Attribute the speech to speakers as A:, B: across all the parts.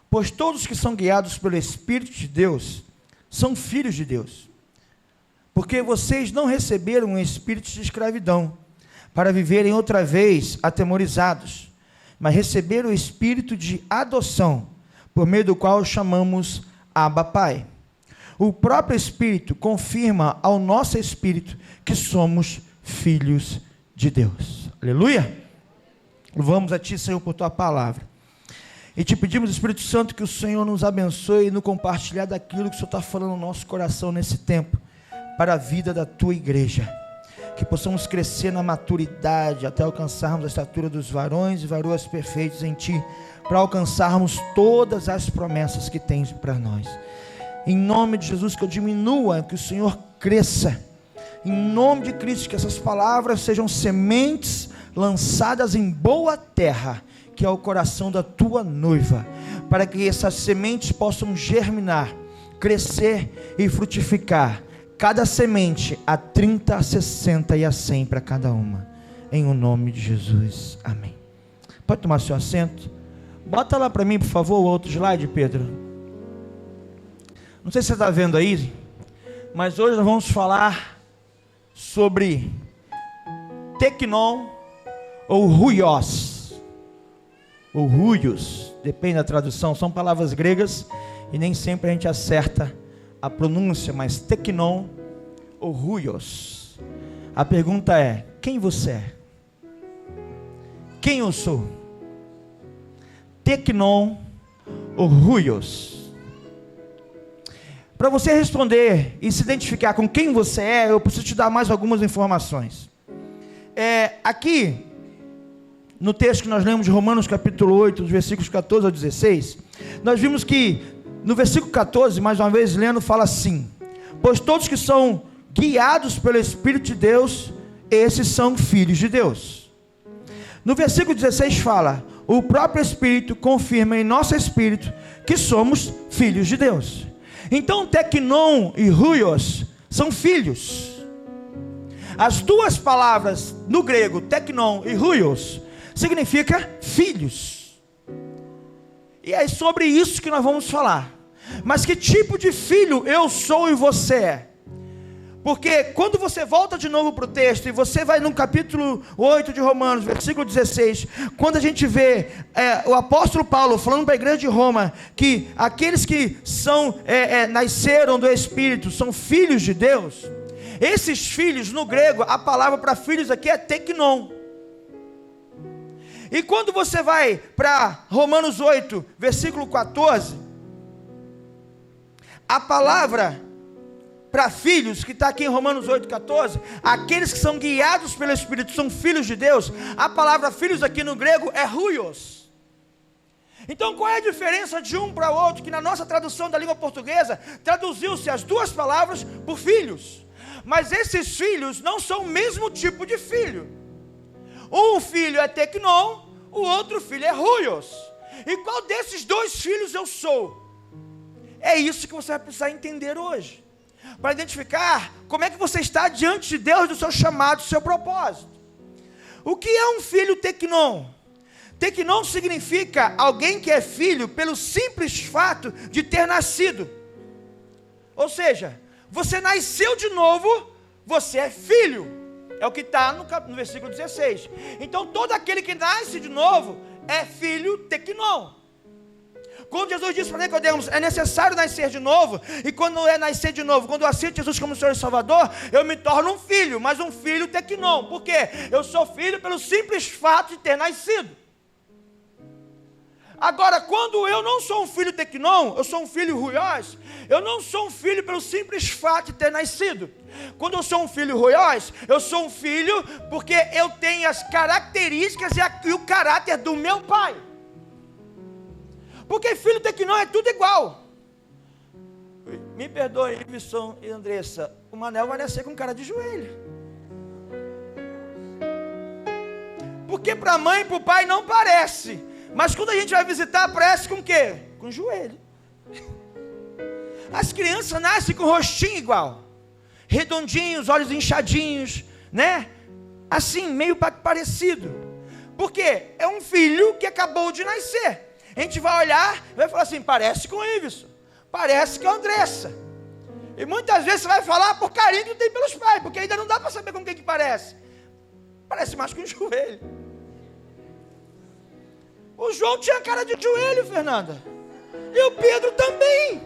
A: Pois todos que são guiados pelo Espírito de Deus são filhos de Deus. Porque vocês não receberam um espírito de escravidão para viverem outra vez atemorizados, mas receberam o espírito de adoção, por meio do qual chamamos Abba Pai. O próprio Espírito confirma ao nosso espírito que somos filhos de Deus. Aleluia! Louvamos a Ti, Senhor, por Tua palavra. E te pedimos, Espírito Santo, que o Senhor nos abençoe no compartilhar daquilo que o Senhor está falando no nosso coração nesse tempo, para a vida da Tua igreja. Que possamos crescer na maturidade, até alcançarmos a estatura dos varões e varoas perfeitos em Ti, para alcançarmos todas as promessas que Tens para nós. Em nome de Jesus, que eu diminua, que o Senhor cresça. Em nome de Cristo, que essas palavras sejam sementes lançadas em boa terra, que é o coração da Tua noiva, para que essas sementes possam germinar, crescer e frutificar, cada semente a 30, a 60 e a 100 para cada uma, em o nome de Jesus, amém. Pode tomar seu assento? Bota lá para mim, por favor, o outro slide, Pedro. Não sei se você está vendo aí, mas hoje nós vamos falar sobre teknon ou huios, ou huios, depende da tradução, são palavras gregas e nem sempre a gente acerta a pronúncia, mas teknon ou huios. A pergunta é: quem você é? Quem eu sou? Teknon ou huios? Para você responder e se identificar com quem você é, eu preciso te dar mais algumas informações. Aqui, no texto que nós lemos de Romanos capítulo 8, dos versículos 14 ao 16, nós vimos que no versículo 14, mais uma vez lendo, fala assim: pois todos que são guiados pelo Espírito de Deus, esses são filhos de Deus. No versículo 16 fala: o próprio Espírito confirma em nosso espírito que somos filhos de Deus. Então teknon e huios são filhos. As duas palavras no grego, teknon e huios, significa filhos. E é sobre isso que nós vamos falar. Mas que tipo de filho eu sou e você é? Porque quando você volta de novo para o texto, e você vai no capítulo 8 de Romanos, versículo 16, quando a gente vê o apóstolo Paulo falando para a igreja de Roma, que aqueles que nasceram do Espírito, são filhos de Deus, esses filhos, no grego, a palavra para filhos aqui é teknon. E quando você vai para Romanos 8, versículo 14, a palavra para filhos, que está aqui em Romanos 8,14, aqueles que são guiados pelo Espírito são filhos de Deus. A palavra filhos aqui no grego é huios. Então qual é a diferença de um para o outro? Que na nossa tradução da língua portuguesa, traduziu-se as duas palavras por filhos. Mas esses filhos não são o mesmo tipo de filho. Um filho é teknon, o outro filho é huios. E qual desses dois filhos eu sou? É isso que você vai precisar entender hoje, para identificar como é que você está diante de Deus, do seu chamado, do seu propósito. O que é um filho teknon? Teknon significa alguém que é filho pelo simples fato de ter nascido. Ou seja, você nasceu de novo, você é filho. É o que está no versículo 16. Então todo aquele que nasce de novo é filho teknon. Quando Jesus disse para Nicodemos, é necessário nascer de novo, e quando é nascer de novo, quando eu aceito Jesus como Senhor e Salvador, eu me torno um filho, mas um filho teknon. Por quê? Eu sou filho pelo simples fato de ter nascido. Agora, quando eu não sou um filho teknon, eu sou um filho huios, eu não sou um filho pelo simples fato de ter nascido. Quando eu sou um filho huios, eu sou um filho porque eu tenho as características e o caráter do meu pai. Porque filho teknon é tudo igual. Me perdoe, Ivisson e Andressa, o Manel vai nascer com cara de joelho. Porque para a mãe e para o pai não parece. Mas quando a gente vai visitar, parece com o quê? Com joelho. As crianças nascem com o rostinho igual. Redondinhos, olhos inchadinhos, né? Assim, meio parecido. Porque é um filho que acabou de nascer. a gente vai olhar e vai falar assim, parece com o Iveson, parece com a Andressa. E muitas vezes você vai falar por carinho que tem pelos pais, porque ainda não dá para saber com quem que parece. Parece mais com o joelho. O João tinha cara de joelho, Fernanda. E o Pedro também.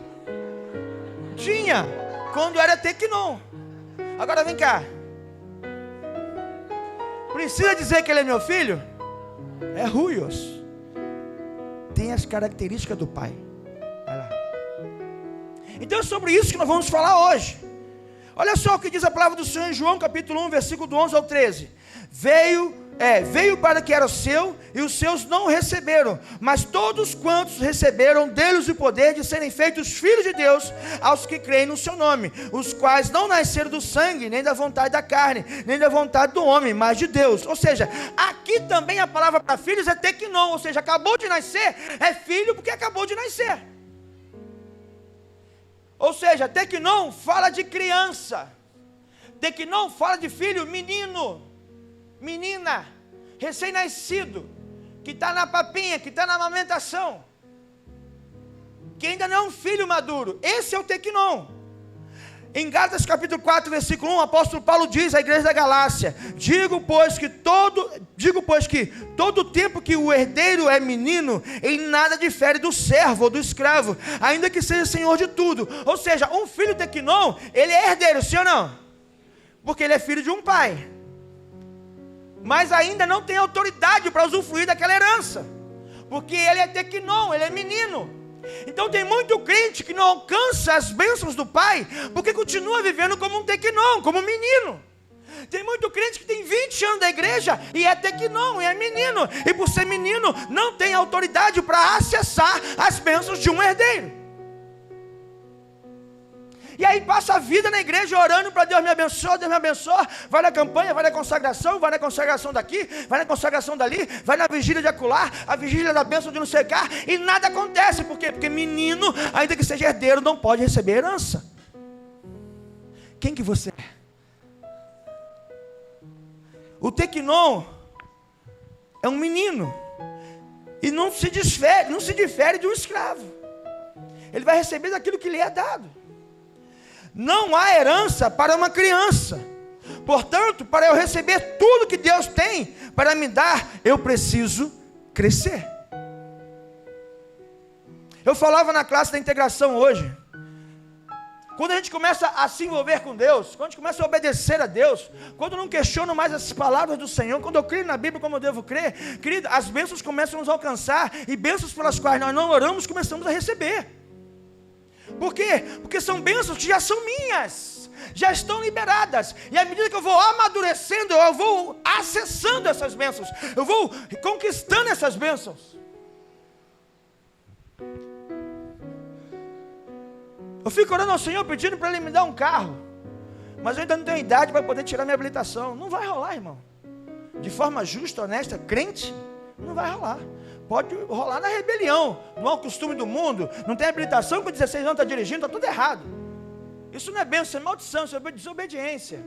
A: Tinha, quando era Tecnon. Agora vem cá. Precisa dizer que ele é meu filho? É ruios. Tem as características do pai. Vai lá. Então é sobre isso que nós vamos falar hoje. Olha só o que diz a palavra do Senhor em João capítulo 1, versículo do 11 ao 13. Veio para que era seu, e os seus não o receberam, mas todos quantos receberam deles o poder de serem feitos filhos de Deus, aos que creem no seu nome, os quais não nasceram do sangue, nem da vontade da carne, nem da vontade do homem, mas de Deus. Ou seja, aqui também a palavra para filhos é tecnon, ou seja, acabou de nascer, é filho porque acabou de nascer. Ou seja, tecnon fala de criança, tecnon fala de filho, menino, menina, recém-nascido, que está na papinha, que está na amamentação, que ainda não é um filho maduro. Esse é o tecnon. Em Gálatas capítulo 4, versículo 1, o apóstolo Paulo diz à igreja da Galácia: Digo, pois, que todo tempo que o herdeiro é menino, em nada difere do servo ou do escravo, ainda que seja senhor de tudo. Ou seja, um filho tecnon, ele é herdeiro, sim ou não? Porque ele é filho de um pai, mas ainda não tem autoridade para usufruir daquela herança, porque ele é tecnon, ele é menino. Então tem muito crente que não alcança as bênçãos do pai, porque continua vivendo como um tecnon, como um menino. Tem muito crente que tem 20 anos da igreja e é tecnon, e é menino, e por ser menino não tem autoridade para acessar as bênçãos de um herdeiro. E aí passa a vida na igreja orando para Deus me abençoa, Deus me abençoa. Vai na campanha, vai na consagração daqui, vai na consagração dali, vai na vigília de acolá, a vigília da bênção de não sei o cá, e nada acontece. Por quê? Porque menino, ainda que seja herdeiro, não pode receber herança. Quem que você é? O tecnon é um menino, e não se difere de um escravo. Ele vai receber daquilo que lhe é dado. Não há herança para uma criança. Portanto, para eu receber tudo que Deus tem para me dar, eu preciso crescer. Eu falava na classe da integração hoje, quando a gente começa a se envolver com Deus, quando a gente começa a obedecer a Deus, quando eu não questiono mais as palavras do Senhor, quando eu creio na Bíblia como eu devo crer, querido, as bênçãos começam a nos alcançar, e bênçãos pelas quais nós não oramos, começamos a receber. Por quê? Porque são bênçãos que já são minhas, já estão liberadas, e à medida que eu vou amadurecendo, eu vou acessando essas bênçãos, eu vou conquistando essas bênçãos. Eu fico orando ao Senhor pedindo para Ele me dar um carro, mas eu ainda não tenho idade para poder tirar minha habilitação. Não vai rolar, irmão. De forma justa, honesta, crente, não vai rolar. Pode rolar na rebelião, no mau costume do mundo. Não tem habilitação, com 16 anos está dirigindo, está tudo errado. Isso não é bênção, isso é maldição, isso é desobediência.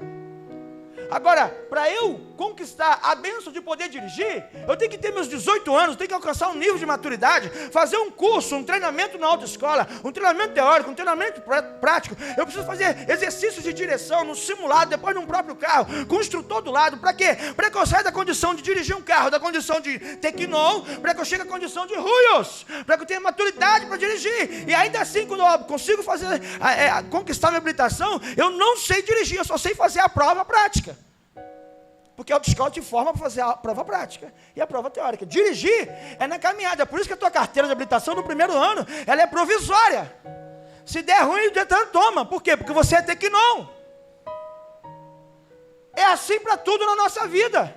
A: Agora, para eu conquistar a bênção de poder dirigir, eu tenho que ter meus 18 anos, tenho que alcançar um nível de maturidade, fazer um curso, um treinamento na autoescola, um treinamento teórico, um treinamento prático. Eu preciso fazer exercícios de direção no simulado, depois num próprio carro, com o instrutor do lado. Para quê? Para que eu saia da condição de dirigir um carro, da condição de tecnon, para que eu chegue à condição de ruios, para que eu tenha maturidade para dirigir. E ainda assim, quando eu consigo conquistar minha habilitação, eu não sei dirigir, eu só sei fazer a prova prática. Porque a autoescola te forma para fazer a prova prática e a prova teórica. Dirigir é na caminhada. Por isso que a tua carteira de habilitação no primeiro ano, ela é provisória. Se der ruim, o Detran toma. Por quê? Porque você é tecnon. É assim para tudo na nossa vida.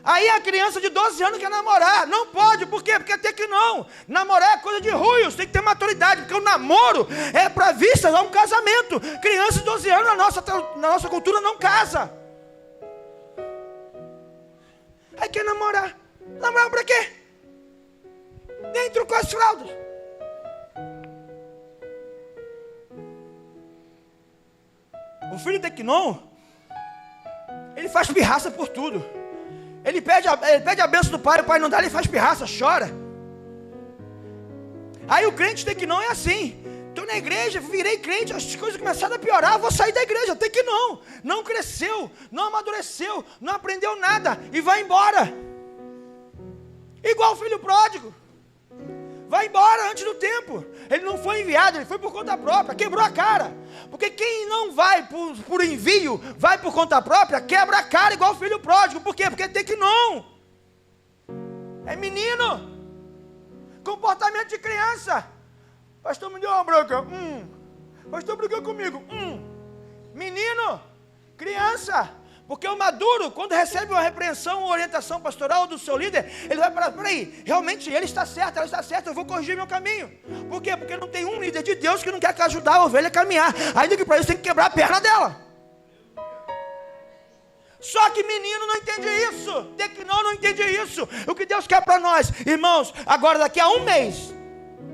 A: Aí a criança de 12 anos quer namorar. Não pode, por quê? Porque é tecnon. Namorar é coisa de ruios, tem que ter maturidade. Porque o namoro é para vista a um casamento. Criança de 12 anos na nossa cultura não casa. Aí quer namorar. Namorar pra quê? Nem trocou as fraldas. O filho tecnon, ele faz pirraça por tudo. Ele pede a bênção do pai, o pai não dá, ele faz pirraça, chora. Aí o crente tem que não é assim. Estou na igreja, virei crente, as coisas começaram a piorar, vou sair da igreja. Tem que não cresceu, não amadureceu, não aprendeu nada e vai embora. Igual o filho pródigo. Vai embora antes do tempo. Ele não foi enviado, ele foi por conta própria, quebrou a cara. Porque quem não vai por envio, vai por conta própria, quebra a cara igual o filho pródigo. Por quê? Porque tem que não. É menino. Comportamento de criança. Pastor me deu uma bronca. Pastor brigou comigo. Menino. Criança. Porque o maduro, quando recebe uma repreensão ou orientação pastoral do seu líder, ele vai parar, peraí, realmente ele está certo, ela está certa, eu vou corrigir meu caminho. Por quê? Porque não tem um líder de Deus que não quer ajudar a ovelha a caminhar. Ainda que para isso tem que quebrar a perna dela. Só que menino não entende isso. Tecnão não entende isso. O que Deus quer para nós, irmãos, agora daqui a um mês,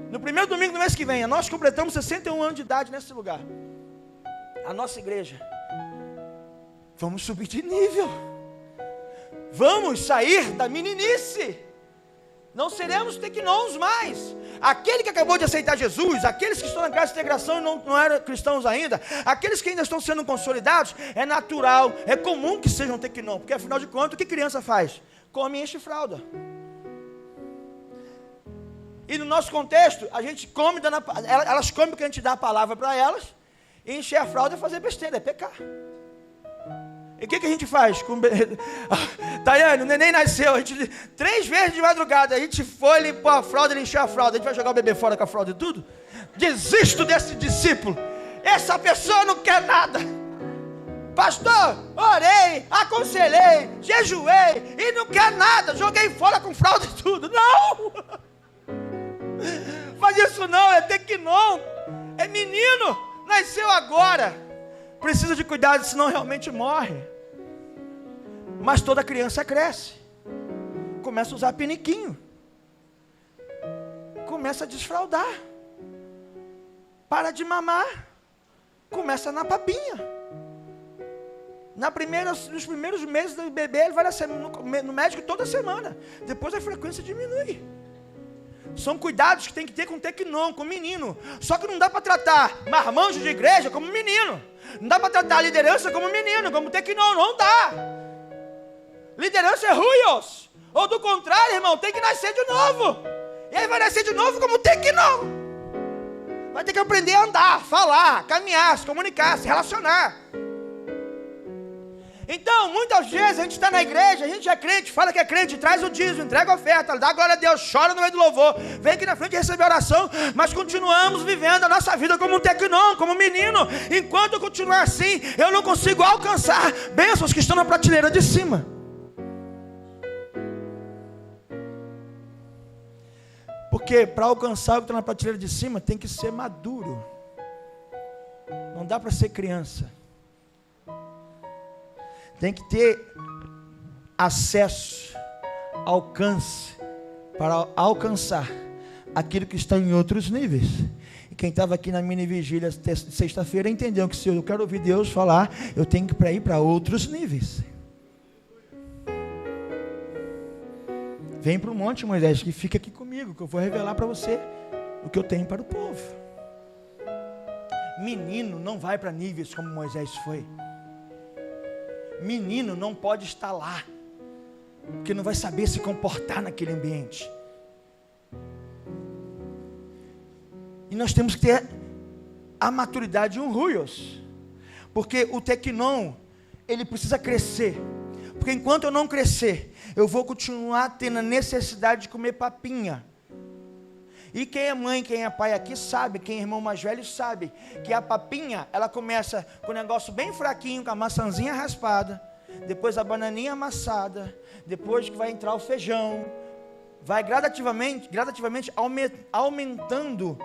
A: no primeiro domingo do mês que vem, nós completamos 61 anos de idade nesse lugar. A nossa igreja. Vamos subir de nível. Vamos sair da meninice. Não seremos tecnons mais. Aquele que acabou de aceitar Jesus, aqueles que estão na graça de integração e não eram cristãos ainda, aqueles que ainda estão sendo consolidados, é natural, é comum que sejam tecnon, porque afinal de contas, o que criança faz? Come e enche fralda. E no nosso contexto, a gente come, elas comem porque a gente dá a palavra para elas, e encher a fralda é fazer besteira, é pecar. E o que a gente faz? Tayane, o neném nasceu, a gente 3 vezes de madrugada, a gente foi limpar a fralda, ele encheu a fralda, a gente vai jogar o bebê fora com a fralda e tudo? Desisto desse discípulo, essa pessoa não quer nada. Pastor, orei, aconselhei, jejuei, e não quer nada, joguei fora com fralda e tudo. Não! Faz isso não, é tecnon, é menino, nasceu agora, precisa de cuidado, senão realmente morre. Mas toda criança cresce, começa a usar piniquinho, começa a desfraldar, para de mamar, começa na papinha. Nos primeiros meses do bebê, ele vai no médico toda semana, depois a frequência diminui. São cuidados que tem que ter com tecnon, com menino. Só que não dá para tratar marmanjo de igreja como menino, não dá para tratar a liderança como menino, como tecnon, não dá. Liderança é ruios, ou do contrário, irmão, tem que nascer de novo. E aí vai nascer de novo como tecnon. Vai ter que aprender a andar, falar, caminhar, se comunicar, se relacionar. Então, muitas vezes a gente está na igreja, a gente é crente, fala que é crente, traz o dízimo, entrega a oferta, dá glória a Deus, chora no meio do louvor, vem aqui na frente e recebe a oração, mas continuamos vivendo a nossa vida como um tecnon, como um menino. Enquanto eu continuar assim, eu não consigo alcançar bênçãos que estão na prateleira de cima. Porque para alcançar o que está na prateleira de cima, tem que ser maduro. Não dá para ser criança. Tem que ter acesso, alcance, para alcançar aquilo que está em outros níveis. E quem estava aqui na mini vigília sexta-feira entendeu que se eu quero ouvir Deus falar, eu tenho que ir para outros níveis. Vem para o monte, Moisés, que fica aqui comigo, que eu vou revelar para você o que eu tenho para o povo. Menino não vai para níveis como Moisés foi. Menino não pode estar lá, porque não vai saber se comportar naquele ambiente. E nós temos que ter a maturidade de um ruios, porque o tecnon, ele precisa crescer, porque enquanto eu não crescer, eu vou continuar tendo a necessidade de comer papinha. E quem é mãe, quem é pai aqui sabe, quem é irmão mais velho sabe, que a papinha, ela começa com um negócio bem fraquinho, com a maçãzinha raspada, depois a bananinha amassada, depois que vai entrar o feijão, vai gradativamente aumentando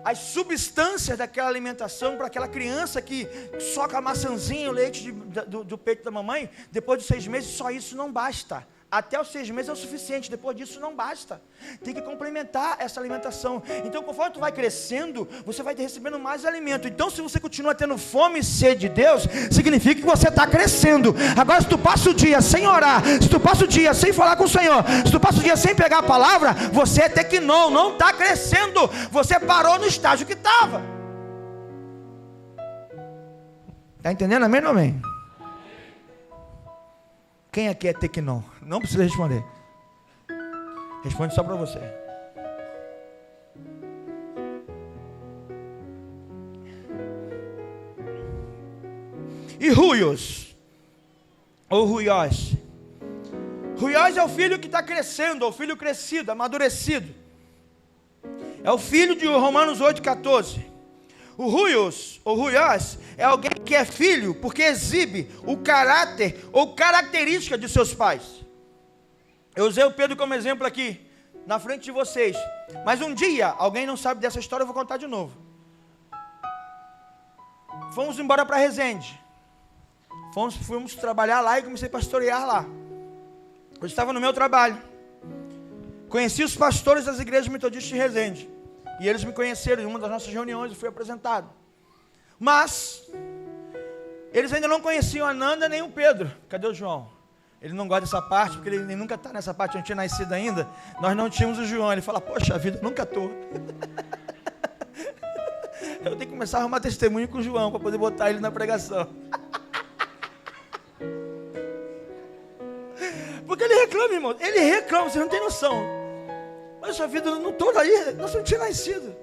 A: as substâncias daquela alimentação para aquela criança que só com a maçãzinha, o leite do peito da mamãe, depois de 6 meses, só isso não basta. Até os 6 meses é o suficiente, depois disso não basta. Tem que complementar essa alimentação. Então, conforme tu vai crescendo, você vai recebendo mais alimento. Então, se você continua tendo fome e sede de Deus, significa que você está crescendo. Agora, se tu passa o dia sem orar, se tu passa o dia sem falar com o Senhor, se tu passa o dia sem pegar a palavra, você é tecnon, não está crescendo. Você parou no estágio que estava. Está entendendo? Amém ou amém? Quem aqui é tecnon? Não precisa responder. Responde só para você. E Ruios, ou Ruiós. Ruiós é o filho que está crescendo, é o filho crescido, amadurecido. É o filho de Romanos 8,14. O Ruios, ou Ruiós, é alguém que é filho porque exibe o caráter ou característica de seus pais. Eu usei o Pedro como exemplo aqui, na frente de vocês. Mas um dia, alguém não sabe dessa história, eu vou contar de novo. Fomos embora para Resende. Fomos trabalhar lá e comecei a pastorear lá. Eu estava no meu trabalho. Conheci os pastores das igrejas metodistas de Resende. E eles me conheceram em uma das nossas reuniões e fui apresentado. Mas eles ainda não conheciam a Nanda nem o Pedro. Cadê o João? Ele não gosta dessa parte, porque ele nunca está nessa parte, não tinha nascido ainda. Nós não tínhamos o João. Ele fala, poxa vida, nunca estou. Eu tenho que começar a arrumar testemunho com o João, para poder botar ele na pregação. Porque ele reclama, irmão. Ele reclama, você não tem noção. Poxa vida, eu não estou aí, nós não tinha nascido.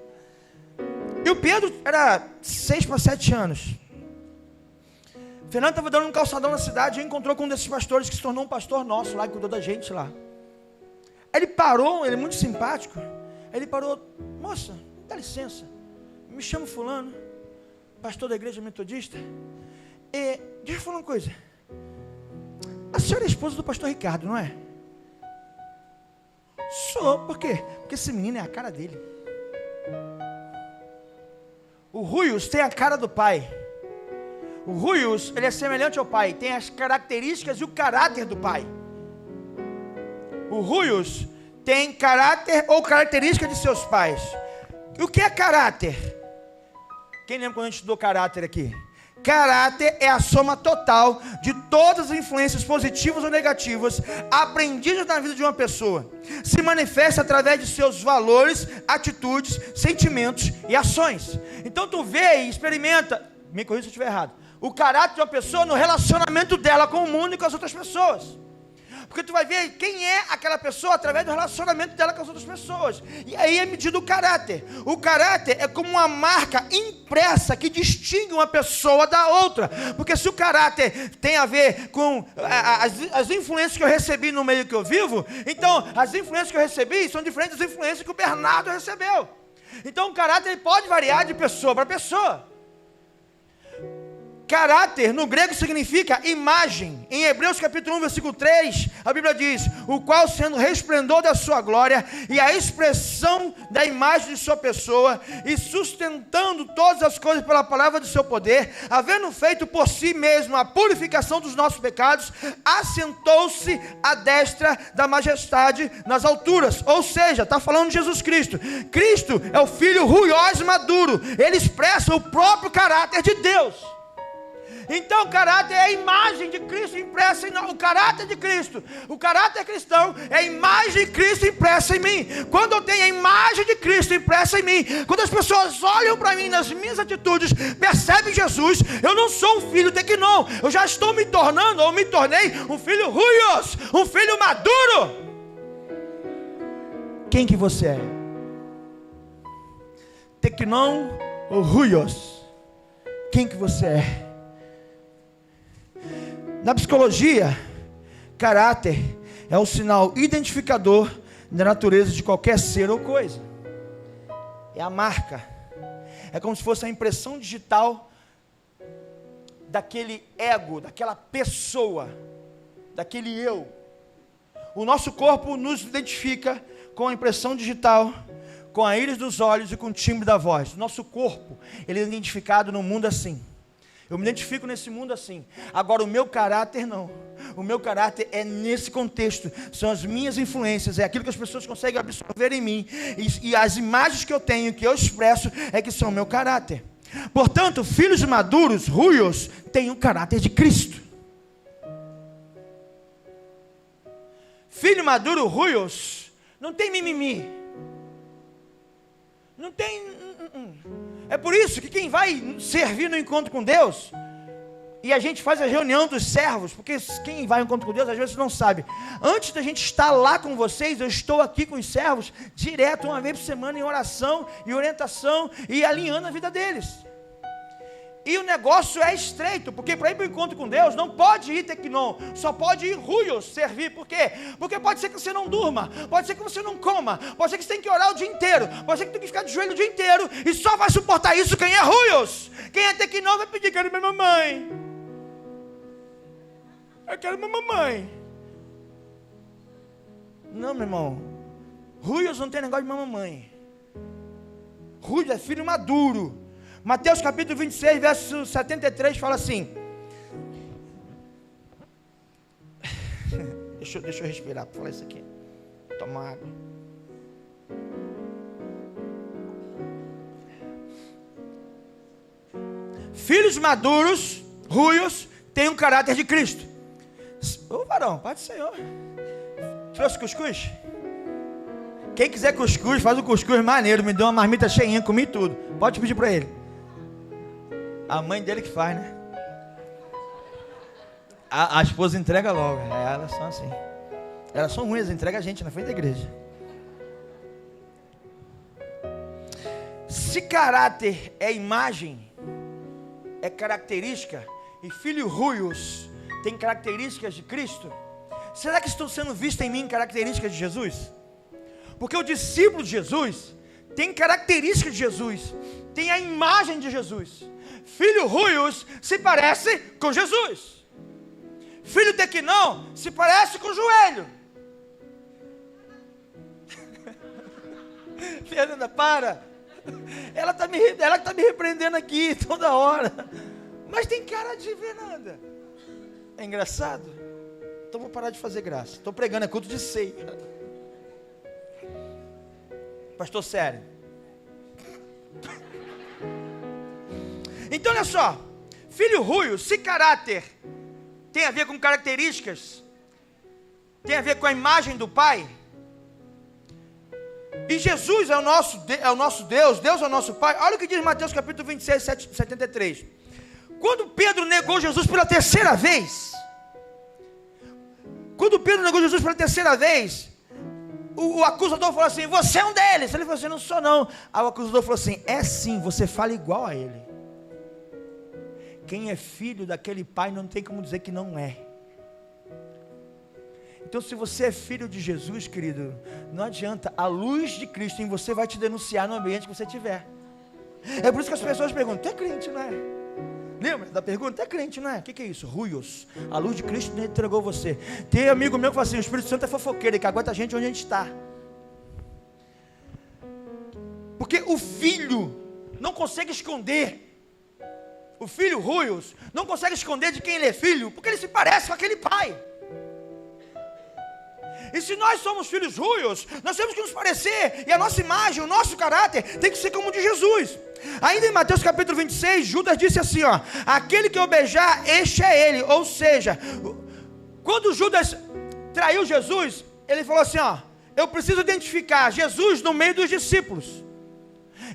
A: E o Pedro era 6 para 7 anos. O Fernando estava dando um calçadão na cidade e encontrou com um desses pastores que se tornou um pastor nosso lá, que cuidou da gente lá. Ele parou, ele é muito simpático. Ele parou, moça, dá licença, me chamo fulano, pastor da igreja metodista. E deixa eu falar uma coisa. A senhora é esposa do pastor Ricardo, não é? Sou, por quê? Porque esse menino é a cara dele. O Ruios tem a cara do pai. O Ruios, ele é semelhante ao pai, tem as características e o caráter do pai. O Ruios tem caráter ou característica de seus pais. E o que é caráter? Quem lembra quando a gente estudou caráter aqui? Caráter é a soma total de todas as influências positivas ou negativas aprendidas na vida de uma pessoa. Se manifesta através de seus valores, atitudes, sentimentos e ações. Então tu vê e experimenta, me corrija se eu estiver errado, o caráter de uma pessoa no relacionamento dela com o mundo e com as outras pessoas. Porque tu vai ver quem é aquela pessoa através do relacionamento dela com as outras pessoas. E aí é medido o caráter. O caráter é como uma marca impressa que distingue uma pessoa da outra. Porque se o caráter tem a ver com as influências que eu recebi no meio que eu vivo, então as influências que eu recebi são diferentes das influências que o Bernardo recebeu. Então o caráter ele pode variar de pessoa para pessoa. Caráter no grego significa imagem. Em Hebreus capítulo 1, versículo 3, a Bíblia diz: o qual sendo resplendor da sua glória e a expressão da imagem de sua pessoa, e sustentando todas as coisas pela palavra do seu poder, havendo feito por si mesmo a purificação dos nossos pecados, assentou-se à destra da majestade nas alturas. Ou seja, está falando de Jesus Cristo. Cristo é o Filho ruiós maduro. Ele expressa o próprio caráter de Deus. Então o caráter é a imagem de Cristo impressa em nós. O caráter de Cristo, o caráter cristão é a imagem de Cristo impressa em mim. Quando eu tenho a imagem de Cristo impressa em mim, quando as pessoas olham para mim nas minhas atitudes, percebem Jesus, eu não sou um filho tecnon, eu já estou me tornando, ou me tornei um filho ruios, um filho maduro. Quem que você é? Tecnon ou ruios? Quem que você é? Na psicologia, caráter é o sinal identificador da natureza de qualquer ser ou coisa. É a marca. É como se fosse a impressão digital daquele ego, daquela pessoa, daquele eu. O nosso corpo nos identifica com a impressão digital, com a íris dos olhos e com o timbre da voz. O nosso corpo, ele é identificado no mundo assim. Eu me identifico nesse mundo assim. Agora o meu caráter não. O meu caráter é nesse contexto. São as minhas influências. É aquilo que as pessoas conseguem absorver em mim. E as imagens que eu tenho, que eu expresso, é que são o meu caráter. Portanto, filhos maduros, ruios, têm o caráter de Cristo. Filho maduro, ruios, não tem mimimi. Não tem... É por isso que quem vai servir no encontro com Deus, e a gente faz a reunião dos servos, porque quem vai ao encontro com Deus às vezes não sabe. Antes da gente estar lá com vocês, eu estou aqui com os servos, direto, uma vez por semana, em oração e orientação, e alinhando a vida deles. E o negócio é estreito, porque para ir para o encontro com Deus, não pode ir tecnon, só pode ir ruios servir. Por quê? Porque pode ser que você não durma, pode ser que você não coma, pode ser que você tenha que orar o dia inteiro, pode ser que você tenha que ficar de joelho o dia inteiro, e só vai suportar isso quem é ruios. Quem é tecnon vai pedir, quero minha mamãe. Eu quero minha mamãe. Não, meu irmão, ruios não tem negócio de mamãe. Ruios é filho maduro. Mateus capítulo 26, verso 73, fala assim. Deixa eu respirar para falar isso aqui. Tomar água. Filhos maduros, ruios, têm um caráter de Cristo. Ô varão, Pai do Senhor. Trouxe cuscuz? Quem quiser cuscuz, faz o cuscuz maneiro. Me deu uma marmita cheinha, comi tudo. Pode pedir para ele. A mãe dele que faz, né? A esposa entrega logo. Elas são assim. Elas são ruins, entrega a gente na frente da igreja. Se caráter é imagem, é característica, e filhos ruios têm características de Cristo, será que estão sendo vistas em mim características de Jesus? Porque o discípulo de Jesus tem características de Jesus, tem a imagem de Jesus. Filho ruios se parece com Jesus. Filho tequinão se parece com o joelho. Fernanda, para. Ela está me repreendendo aqui toda hora. Mas tem cara de Fernanda. É engraçado? Então vou parar de fazer graça. Estou pregando, é culto de ceia. Pastor, sério. Então olha só, filho ruio, se caráter tem a ver com características, tem a ver com a imagem do Pai, e Jesus é o nosso Deus, Deus é o nosso Pai. Olha o que diz Mateus capítulo 26, 73. Quando Pedro negou Jesus pela terceira vez, o acusador falou assim, você é um deles. Ele falou assim, não sou não. Aí o acusador falou assim, é sim, você fala igual a ele. Quem é filho daquele pai não tem como dizer que não é. Então se você é filho de Jesus, querido, não adianta, a luz de Cristo em você vai te denunciar no ambiente que você estiver. É por isso que as pessoas perguntam, tu é crente, não é? Lembra da pergunta? Tu é crente, não é? O que é isso? Ruios. A luz de Cristo entregou você. Tem amigo meu que fala assim, o Espírito Santo é fofoqueiro, que aguenta a gente onde a gente está. Porque o filho não consegue esconder. O filho ruios não consegue esconder de quem ele é filho, porque ele se parece com aquele pai. E se nós somos filhos ruios, nós temos que nos parecer, e a nossa imagem, o nosso caráter tem que ser como o de Jesus. Ainda em Mateus capítulo 26, Judas disse assim, ó, aquele que eu beijar, este é ele. Ou seja, quando Judas traiu Jesus, ele falou assim, ó, eu preciso identificar Jesus no meio dos discípulos.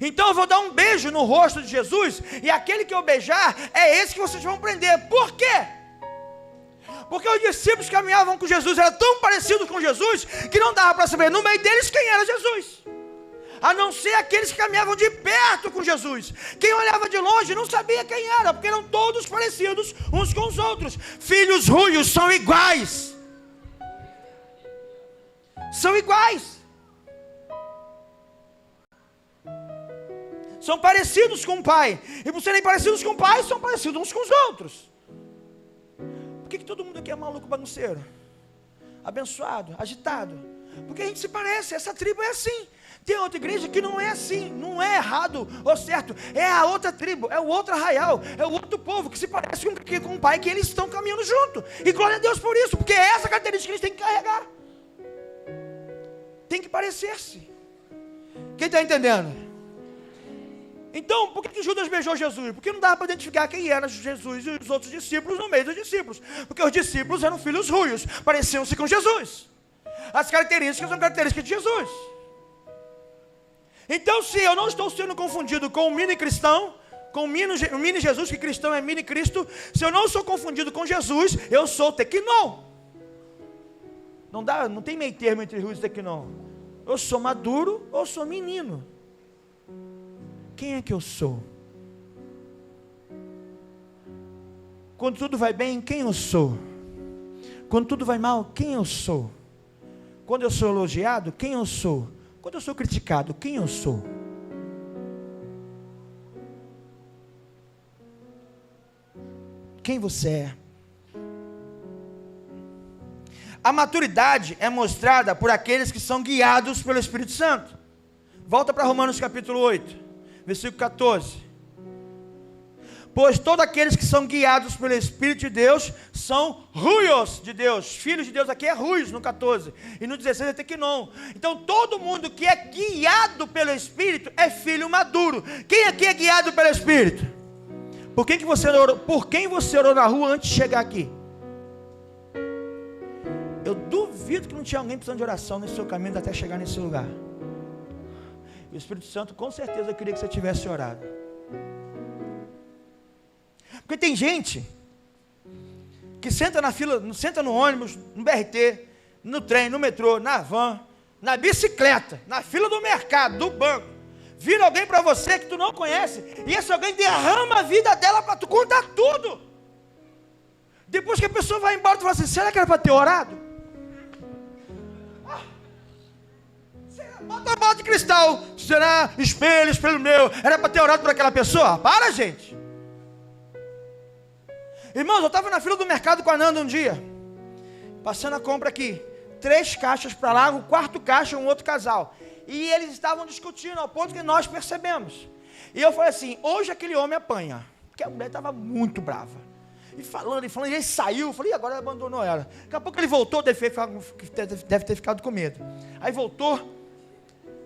A: Então eu vou dar um beijo no rosto de Jesus, e aquele que eu beijar, é esse que vocês vão prender. Por quê? Porque os discípulos que caminhavam com Jesus eram tão parecidos com Jesus, que não dava para saber no meio deles quem era Jesus, a não ser aqueles que caminhavam de perto com Jesus. Quem olhava de longe não sabia quem era, porque eram todos parecidos uns com os outros. Filhos ruios são iguais. São iguais. São parecidos com o Pai. E por serem parecidos com o Pai, são parecidos uns com os outros. Por que todo mundo aqui é maluco, bagunceiro? Abençoado, agitado? Porque a gente se parece, essa tribo é assim. Tem outra igreja que não é assim, não é errado ou certo, é a outra tribo, é o outro arraial, é o outro povo que se parece com o pai, que eles estão caminhando junto. E glória a Deus por isso, porque é essa característica que eles têm que carregar. Tem que parecer-se. Quem está entendendo? Então, por que Judas beijou Jesus? Porque não dava para identificar quem era Jesus e os outros discípulos no meio dos discípulos. Porque os discípulos eram filhos ruios, pareciam-se com Jesus. As características são características de Jesus. Então, se eu não estou sendo confundido com o mini cristão, com o mini Jesus, que cristão é mini Cristo, se eu não sou confundido com Jesus, eu sou tequinon. Não tem meio termo entre ruios e tequinon. Eu sou maduro ou sou menino. Quem é que eu sou? Quando tudo vai bem, quem eu sou? Quando tudo vai mal, quem eu sou? Quando eu sou elogiado, quem eu sou? Quando eu sou criticado, quem eu sou? Quem você é? A maturidade é mostrada por aqueles que são guiados pelo Espírito Santo. Volta para Romanos capítulo 8, versículo 14. Pois todos aqueles que são guiados pelo Espírito de Deus são ruios de Deus. Filhos de Deus aqui é ruios no 14. E no 16 é tequinon. Então todo mundo que é guiado pelo Espírito é filho maduro. Quem aqui é guiado pelo Espírito? Por quem você orou na rua antes de chegar aqui? Eu duvido que não tinha alguém precisando de oração nesse seu caminho até chegar nesse lugar. E o Espírito Santo com certeza queria que você tivesse orado. Porque tem gente que senta na fila, senta no ônibus, no BRT, no trem, no metrô, na van, na bicicleta, na fila do mercado, do banco. Vira alguém para você que tu não conhece, e esse alguém derrama a vida dela para tu contar tudo. Depois que a pessoa vai embora, tu fala assim: será que era para ter orado? Bota a bola de cristal, será espelho meu, era para ter orado por aquela pessoa? Para, gente. Irmãos, eu estava na fila do mercado com a Nanda um dia, passando a compra aqui, 3 caixas para lá, o 4º caixa, um outro casal, e eles estavam discutindo ao ponto que nós percebemos, e eu falei assim: hoje aquele homem apanha, porque a mulher estava muito brava, e falando, e ele saiu, eu falei: agora abandonou ela. Daqui a pouco ele voltou, deve ter ficado com medo, aí voltou.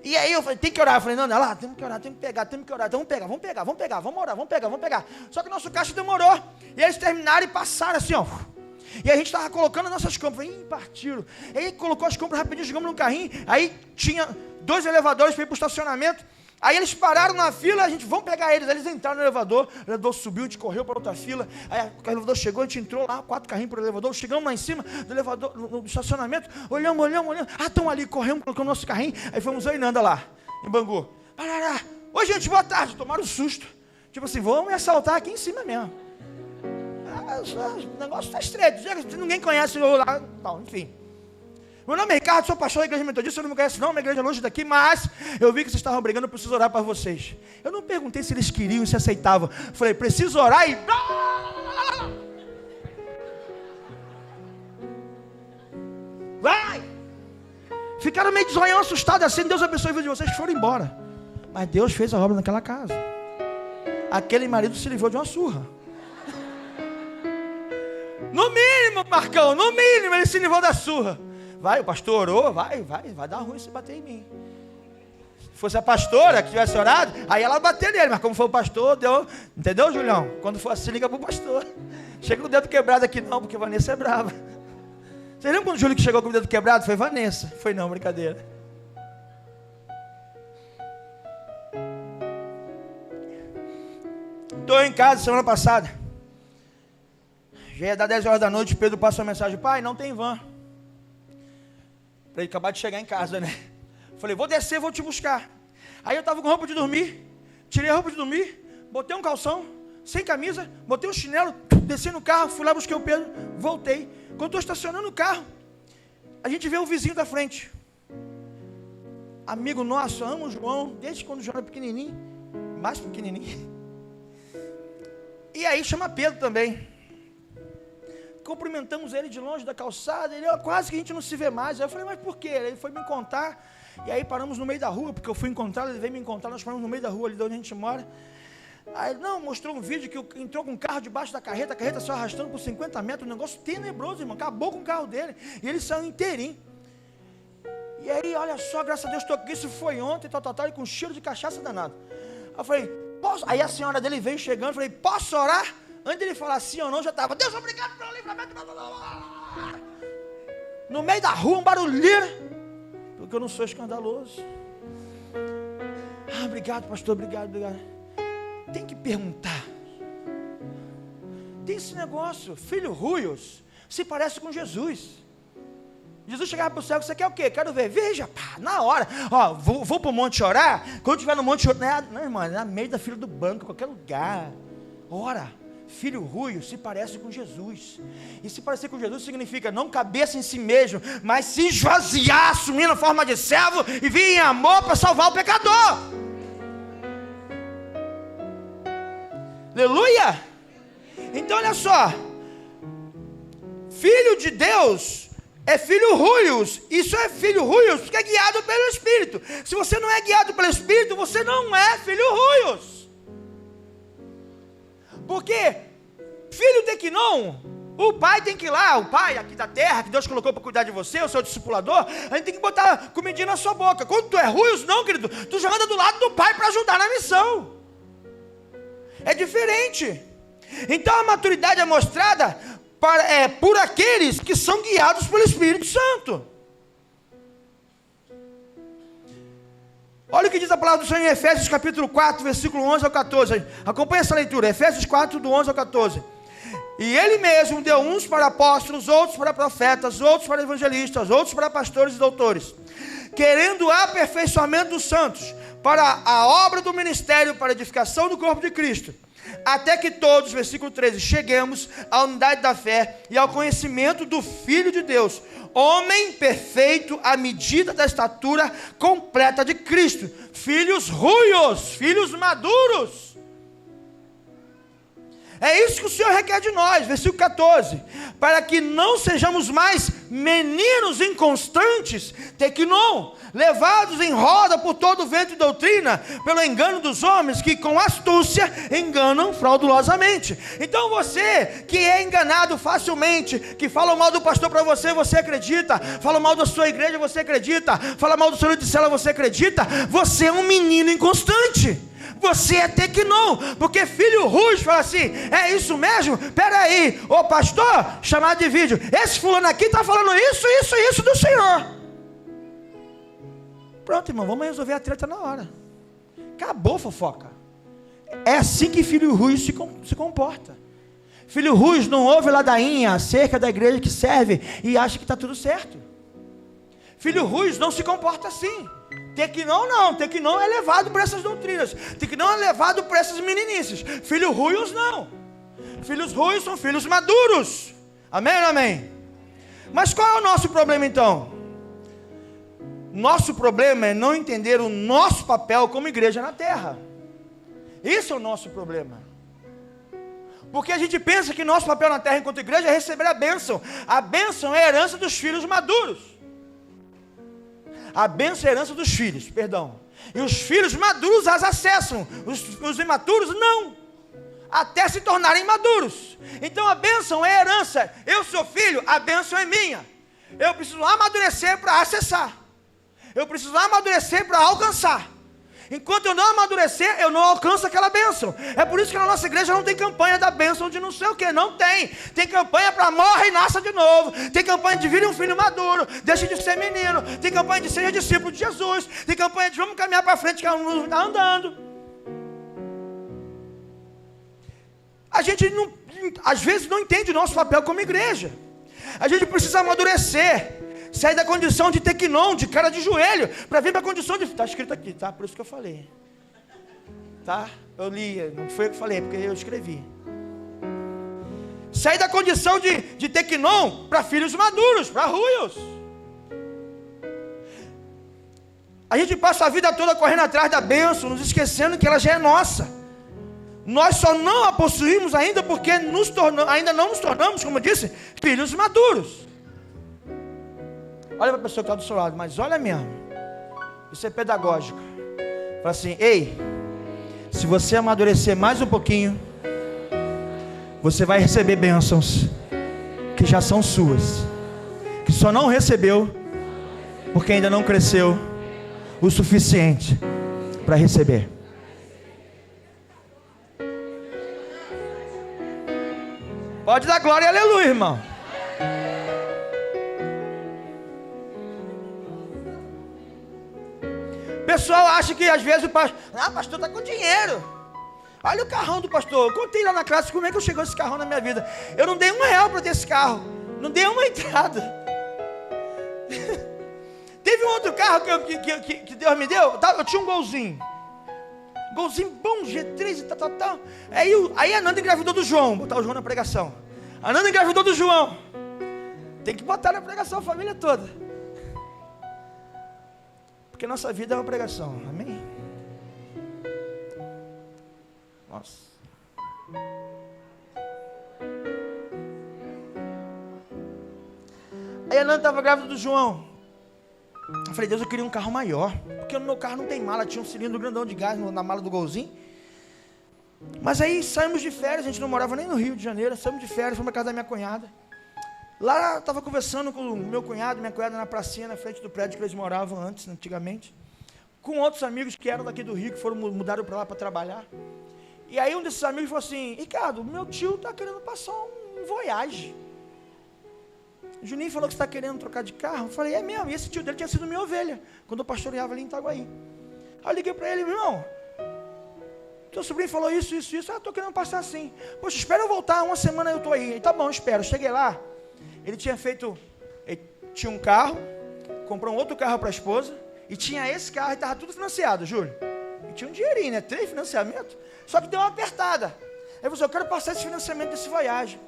A: E aí eu falei: tem que orar. Eu falei: não, lá, temos que orar, temos que orar, então vamos pegar. Só que o nosso caixa demorou. E eles terminaram e passaram assim, ó. E a gente estava colocando as nossas compras. Falei: partiram. E aí colocou as compras rapidinho, jogamos no carrinho. Aí tinha 2 elevadores para ir para o estacionamento. Aí eles pararam na fila, a gente: vamos pegar eles. Aí eles entraram no elevador, o elevador subiu, a gente correu para outra fila. Aí o elevador chegou, a gente entrou lá, 4 carrinhos para o elevador. Chegamos lá em cima do elevador, no estacionamento, olhamos. Ah, estão ali, corremos, colocamos nosso carrinho. Aí fomos eu e Nanda lá, em Bangu. Parará. Oi, gente, boa tarde. Tomaram um susto. Tipo assim: vamos me assaltar aqui em cima mesmo. O negócio está estreito, ninguém conhece eu lá, não, enfim. Meu nome é Ricardo, sou pastor da igreja metodista, você não me conhece não, minha igreja é longe daqui, mas eu vi que vocês estavam brigando, eu preciso orar para vocês. Eu não perguntei se eles queriam, se aceitavam. Falei: preciso orar e... vai! Ficaram meio de zoião, assustados assim. Deus abençoe a vida de vocês que foram embora. Mas Deus fez a obra naquela casa. Aquele marido se livrou de uma surra. No mínimo, Marcão, no mínimo ele se livrou da surra. Vai, o pastor orou, vai dar ruim se bater em mim. Se fosse a pastora que tivesse orado, aí ela bater nele, mas como foi o pastor, deu, entendeu, Julião? Quando for assim, liga pro pastor. Chega com o dedo quebrado aqui não, porque Vanessa é brava. Vocês lembram quando o Júlio que chegou com o dedo quebrado? Foi Vanessa. Foi não, brincadeira. Estou em casa semana passada. Já ia dar 10 horas da noite, Pedro passa uma mensagem: pai, não tem van. Para ele acabar de chegar em casa, né? Falei: vou descer, vou te buscar. Aí eu estava com roupa de dormir, tirei a roupa de dormir, botei um calção, sem camisa, botei um chinelo, desci no carro, fui lá, busquei o Pedro, voltei. Quando estou estacionando o carro, a gente vê o vizinho da frente. Amigo nosso, amo o João, desde quando o João era pequenininho, mais pequenininho. E aí chama Pedro também. cumprimentamos ele de longe da calçada, ele, quase que a gente não se vê mais. Aí eu falei, mas por quê? Ele foi me encontrar, e aí paramos no meio da rua, porque eu fui encontrar, ele veio me encontrar, nós paramos no meio da rua ali de onde a gente mora. Aí, não, mostrou um vídeo que entrou com um carro debaixo da carreta, a carreta saiu arrastando por 50 metros, um negócio tenebroso, irmão, acabou com o carro dele, e ele saiu inteirinho. E aí, olha só, graças a Deus, estou aqui, isso foi ontem, e com cheiro de cachaça danado. Aí eu falei, posso? Aí a senhora dele veio chegando, eu falei, posso orar? Antes dele falar sim ou não, já estava, Deus, obrigado pelo livramento. No meio da rua, um barulheiro, porque eu não sou escandaloso. Ah, obrigado, pastor, obrigado. Tem que perguntar. Tem esse negócio, filho ruios, se parece com Jesus. Jesus chegava para o céu, você quer o quê? Quero ver, veja, pá, na hora, ó, vou para o monte orar, quando estiver no monte, não, irmão, é na meio da fila do banco, qualquer lugar, ora, filho ruio se parece com Jesus, e se parecer com Jesus significa não cabeça em si mesmo, mas se esvaziar, assumindo a forma de servo, e vir em amor para salvar o pecador, aleluia. Então olha só, filho de Deus é filho ruios. Isso é filho ruios porque é guiado pelo Espírito. Se você não é guiado pelo Espírito, você não é filho ruios. Porque filho tequinon, o pai tem que ir lá, o pai aqui da terra, que Deus colocou para cuidar de você, o seu discipulador, a gente tem que botar comidinha na sua boca. Quando tu é ruios, não, querido, tu já anda do lado do pai para ajudar na missão. É diferente. Então a maturidade é mostrada por aqueles que são guiados pelo Espírito Santo. Olha o que diz a palavra do Senhor em Efésios capítulo 4, versículo 11 ao 14. Acompanha essa leitura, Efésios 4, do 11 ao 14. E Ele mesmo deu uns para apóstolos, outros para profetas, outros para evangelistas, outros para pastores e doutores, querendo o aperfeiçoamento dos santos, para a obra do ministério, para a edificação do corpo de Cristo, até que todos, versículo 13, cheguemos à unidade da fé e ao conhecimento do Filho de Deus, homem perfeito à medida da estatura completa de Cristo, filhos ruios, filhos maduros. É isso que o Senhor requer de nós, versículo 14, para que não sejamos mais meninos inconstantes, tequinon, levados em roda por todo o vento de doutrina, pelo engano dos homens, que com astúcia enganam fraudulosamente. Então você que é enganado facilmente, que fala mal do pastor para você, você acredita, fala mal da sua igreja, você acredita, fala mal do seu líder de célula, você acredita, você é um menino inconstante. Você é tequinon, porque filho rujo fala assim, é isso mesmo? Peraí, ô pastor, chamado de vídeo, esse fulano aqui está falando isso do Senhor. Pronto, irmão, vamos resolver a treta na hora. Acabou, fofoca. É assim que filho rujo se comporta. Filho rujo não ouve ladainha acerca da igreja que serve e acha que está tudo certo. Filho rujo não se comporta assim. Tequinon não, tequinon é levado por essas doutrinas, tequinon é levado por essas meninices. Filhos ruios não. Filhos ruios são filhos maduros. Amém ou amém? Mas qual é o nosso problema então? Nosso problema é não entender o nosso papel como igreja na terra. Esse é o nosso problema. Porque a gente pensa que nosso papel na terra enquanto igreja é receber a bênção. A bênção é a herança dos filhos maduros. A bênção é a herança dos filhos, perdão. E os filhos maduros as acessam. Os imaturos não. Até se tornarem maduros. Então a bênção é a herança. Eu sou filho, a bênção é minha. Eu preciso amadurecer para acessar. Eu preciso amadurecer para alcançar. Enquanto eu não amadurecer, eu não alcanço aquela bênção. É por isso que na nossa igreja não tem campanha da bênção de não sei o que. Não tem. Tem campanha para morra e nasça de novo. Tem campanha de vire um filho maduro, deixe de ser menino. Tem campanha de seja discípulo de Jesus. Tem campanha de vamos caminhar para frente que a luz está andando. A gente não, às vezes não entende o nosso papel como igreja. A gente precisa amadurecer. Sair da condição de tequinon, de cara de joelho, para vir para a condição de... Está escrito aqui, tá? Por isso que eu falei. Tá? Eu li, não foi eu que falei, porque eu escrevi. Sair da condição de tequinon para filhos maduros, para ruios. A gente passa a vida toda correndo atrás da bênção, nos esquecendo que ela já é nossa. Nós só não a possuímos ainda porque ainda não nos tornamos, como eu disse, filhos maduros. Olha para a pessoa que está do seu lado, mas olha mesmo, isso é pedagógico. Fala assim: ei, se você amadurecer mais um pouquinho, você vai receber bênçãos que já são suas, que só não recebeu porque ainda não cresceu o suficiente para receber. Pode dar glória e aleluia, irmão. O pessoal acha que às vezes o pastor está com dinheiro. Olha o carrão do pastor. Eu contei lá na classe como é que chegou esse carrão na minha vida. Eu não dei R$1 para ter esse carro. Não dei uma entrada. Teve um outro carro que Deus me deu. Eu tinha um golzinho. Golzinho bom, G3 e tal. Aí a Nanda engravidou do João. Botar o João na pregação. A Nanda engravidou do João. Tem que botar na pregação a família toda. Porque nossa vida é uma pregação. Amém? Nossa. Aí a Nanda estava grávida do João. Eu falei: Deus, eu queria um carro maior, porque no meu carro não tem mala. Tinha um cilindro grandão de gás na mala do golzinho. Mas aí saímos de férias. A gente não morava nem no Rio de Janeiro. Saímos de férias, fomos para casa da minha cunhada. Lá eu estava conversando com o meu cunhado e minha cunhada na pracinha, na frente do prédio que eles moravam antigamente, com outros amigos que eram daqui do Rio, que mudaram para lá para trabalhar. E aí um desses amigos falou assim: Ricardo, meu tio está querendo passar um Voyage. O Juninho falou que você está querendo trocar de carro. Eu falei: é mesmo. E esse tio dele tinha sido minha ovelha, quando eu pastoreava ali em Itaguaí. Aí eu liguei para ele: meu irmão, teu sobrinho falou isso. Estou querendo passar assim. Poxa, espera eu voltar, uma semana eu estou aí. Tá bom, espero. Cheguei lá, ele tinha um carro, comprou um outro carro para a esposa, e tinha esse carro e estava tudo financiado, Júlio. E tinha um dinheirinho, né? 3 financiamentos. Só que deu uma apertada. Aí ele falou: eu quero passar esse financiamento desse Voyage.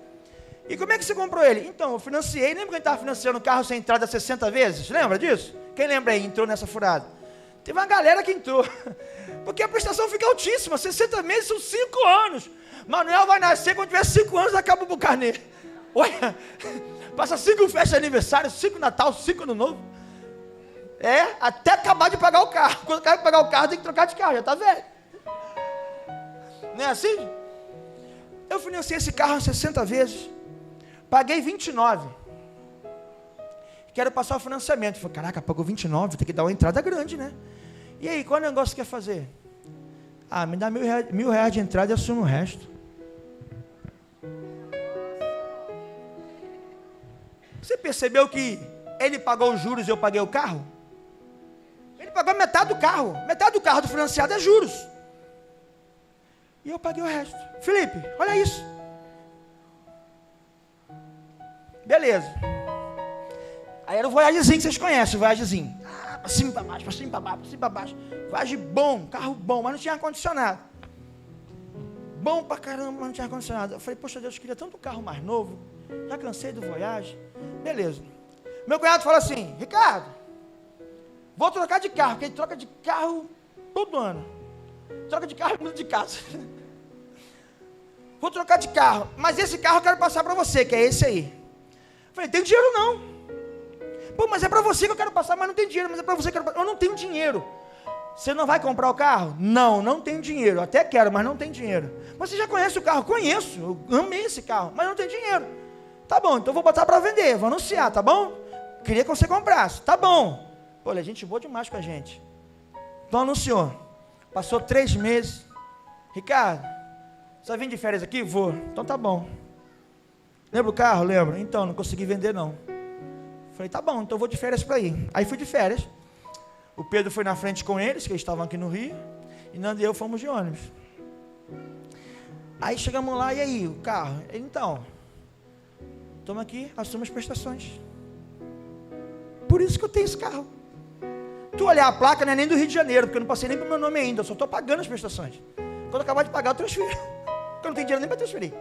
A: E como é que você comprou ele? Então, eu financiei. Lembra que a gente estava financiando o carro sem entrada 60 vezes? Lembra disso? Quem lembra aí, entrou nessa furada? Teve uma galera que entrou. Porque a prestação fica altíssima. 60 meses são 5 anos. Manuel vai nascer, quando tiver 5 anos, acaba o carnê. Olha, passa 5 festas de aniversário, 5 Natal, 5 Ano Novo. Até acabar de pagar o carro. Quando acaba de pagar o carro, tem que trocar de carro, já está velho. Não é assim? Eu financei esse carro 60 vezes. Paguei 29. Quero passar o financiamento. Falei: caraca, pagou 29, tem que dar uma entrada grande, né? E aí, qual negócio que quer fazer? Me dá R$1.000 de entrada e assumo o resto. Você percebeu que ele pagou os juros e eu paguei o carro? Ele pagou metade do carro. Metade do carro do financiado é juros. E eu paguei o resto. Felipe, olha isso. Beleza. Aí era o Voyagezinho que vocês conhecem, o Voyagezinho. Pra cima e pra baixo, pra cima e pra baixo, pra cima e pra baixo. Voyage bom, carro bom, mas não tinha ar-condicionado. Bom pra caramba, mas não tinha ar-condicionado. Eu falei: poxa Deus, eu queria tanto um carro mais novo. Já cansei do Voyage. Beleza. Meu cunhado falou assim: Ricardo, vou trocar de carro, porque ele troca de carro todo ano. Troca de carro e muda de casa. Vou trocar de carro, mas esse carro eu quero passar para você, que é esse aí. Eu falei: tem dinheiro não. Pô, mas é para você que eu quero passar, mas não tem dinheiro. Mas é para você que eu quero passar. Eu não tenho dinheiro. Você não vai comprar o carro? Não, não tenho dinheiro. Até quero, mas não tenho dinheiro. Mas você já conhece o carro? Conheço, eu amei esse carro, mas não tenho dinheiro. Tá bom, então vou botar para vender, vou anunciar, tá bom? Queria que você comprasse, tá bom. Pô, ele é gente boa demais com a gente. Então anunciou. Passou 3 meses. Ricardo, você vai vir de férias aqui? Vou. Então tá bom. Lembra o carro? Lembro. Então, não consegui vender não. Falei: tá bom, então eu vou de férias para ir. Aí fui de férias. O Pedro foi na frente com eles, que eles estavam aqui no Rio. E Nando e eu fomos de ônibus. Aí chegamos lá, e aí, o carro? Ele: então, toma aqui, assuma as prestações. Por isso que eu tenho esse carro. Tu olhar a placa, não é nem do Rio de Janeiro, porque eu não passei nem pro meu nome ainda, eu só estou pagando as prestações. Quando eu acabar de pagar, eu transfiro. Porque eu não tenho dinheiro nem para transferir.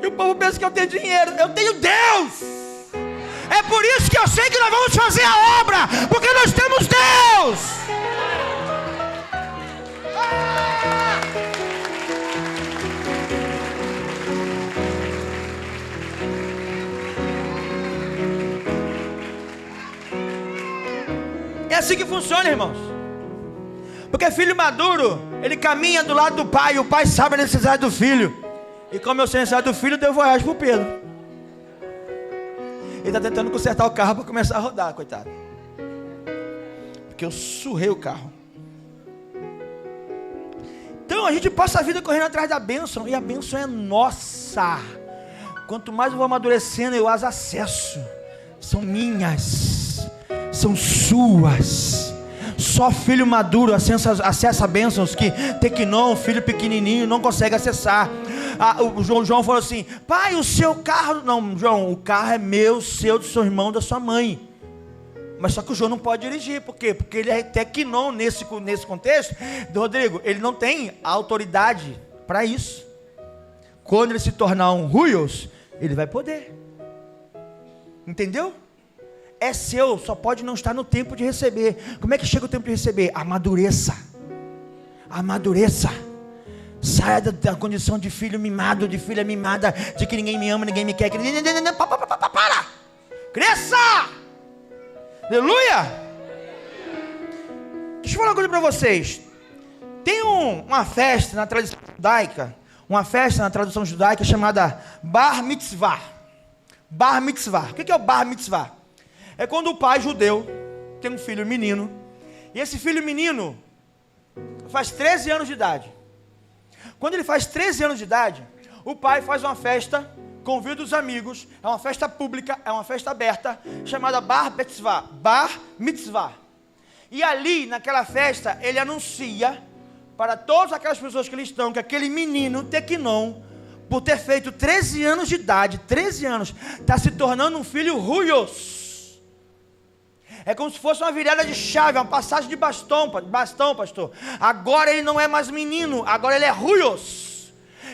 A: E o povo pensa que eu tenho dinheiro. Eu tenho Deus. É por isso que eu sei que nós vamos fazer a obra, porque nós temos Deus. assim que funciona, irmãos. Porque filho maduro, ele caminha do lado do pai, e o pai sabe a necessidade do filho. E como eu sei a necessidade do filho, deu voyage pro Pedro. Ele está tentando consertar o carro para começar a rodar, coitado. Porque eu surrei o carro. Então a gente passa a vida correndo atrás da bênção, e a bênção é nossa. Quanto mais eu vou amadurecendo, eu as acesso. São minhas, são suas. Só filho maduro acessa bênçãos que Tequinon, filho pequenininho, não consegue acessar. O João falou assim: pai, o seu carro... Não, João, o carro é meu, seu, do seu irmão, da sua mãe. Mas só que o João não pode dirigir. Por quê? Porque ele é Tequinon nesse contexto. Rodrigo, ele não tem autoridade para isso. Quando ele se tornar um Ruios, ele vai poder. Entendeu? É seu, só pode não estar no tempo de receber. Como é que chega o tempo de receber? Amadureça. Amadureça. Saia da condição de filho mimado, de filha mimada, de que ninguém me ama, ninguém me quer. Para! Cresça! Aleluia! Deixa eu falar uma coisa para vocês. Tem uma festa na tradição judaica, chamada Bar Mitzvah. Bar Mitzvah. O que é o Bar Mitzvah? É quando o pai judeu tem um filho menino, e esse filho menino faz 13 anos de idade. Quando ele faz 13 anos de idade, o pai faz uma festa, convida os amigos, é uma festa pública, é uma festa aberta, chamada Bar Mitzvah. Bar Mitzvah. E ali, naquela festa, ele anuncia para todas aquelas pessoas que ali estão, que aquele menino, Tequinon, por ter feito 13 anos de idade, 13 anos, está se tornando um filho Ruios. É como se fosse uma virada de chave, uma passagem de bastão, pastor. Agora ele não é mais menino, agora ele é Ruios.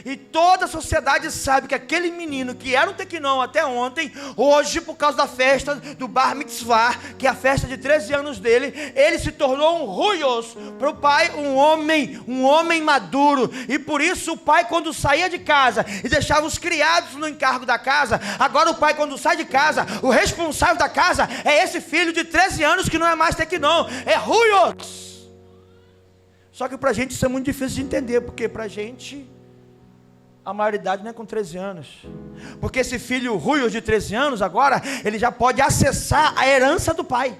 A: E toda a sociedade sabe que aquele menino que era um Tequinon até ontem, hoje, por causa da festa do Bar Mitzvah, que é a festa de 13 anos dele, ele se tornou um Ruios para o pai, um homem maduro. E por isso o pai, quando saía de casa e deixava os criados no encargo da casa, agora o pai, quando sai de casa, o responsável da casa é esse filho de 13 anos que não é mais Tequinon, é Ruios. Só que para a gente isso é muito difícil de entender, porque para a gente a maioridade não é com 13 anos. Porque esse filho Ruios de 13 anos agora, ele já pode acessar a herança do pai.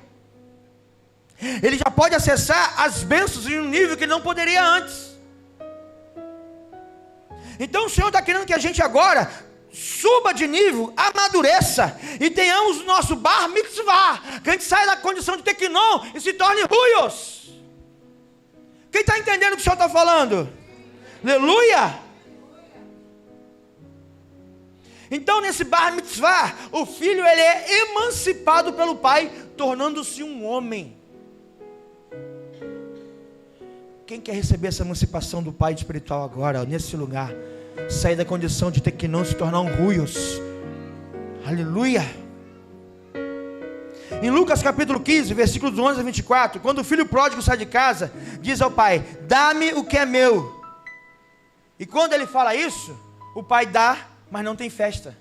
A: Ele já pode acessar as bênçãos em um nível que ele não poderia antes. Então o Senhor está querendo que a gente agora suba de nível, amadureça e tenhamos o nosso Bar Mitzvah, que a gente saia da condição de Tequinon e se torne Ruios. Quem está entendendo o que o Senhor está falando? Aleluia! Então nesse Bar Mitzvah, o filho ele é emancipado pelo pai, tornando-se um homem. Quem quer receber essa emancipação do pai espiritual agora, nesse lugar? Sair da condição de Tequinon, se tornar um Ruios. Aleluia! Em Lucas capítulo 15, versículos 11 a 24, quando o filho pródigo sai de casa, diz ao pai: dá-me o que é meu. E quando ele fala isso, o pai dá, mas não tem festa.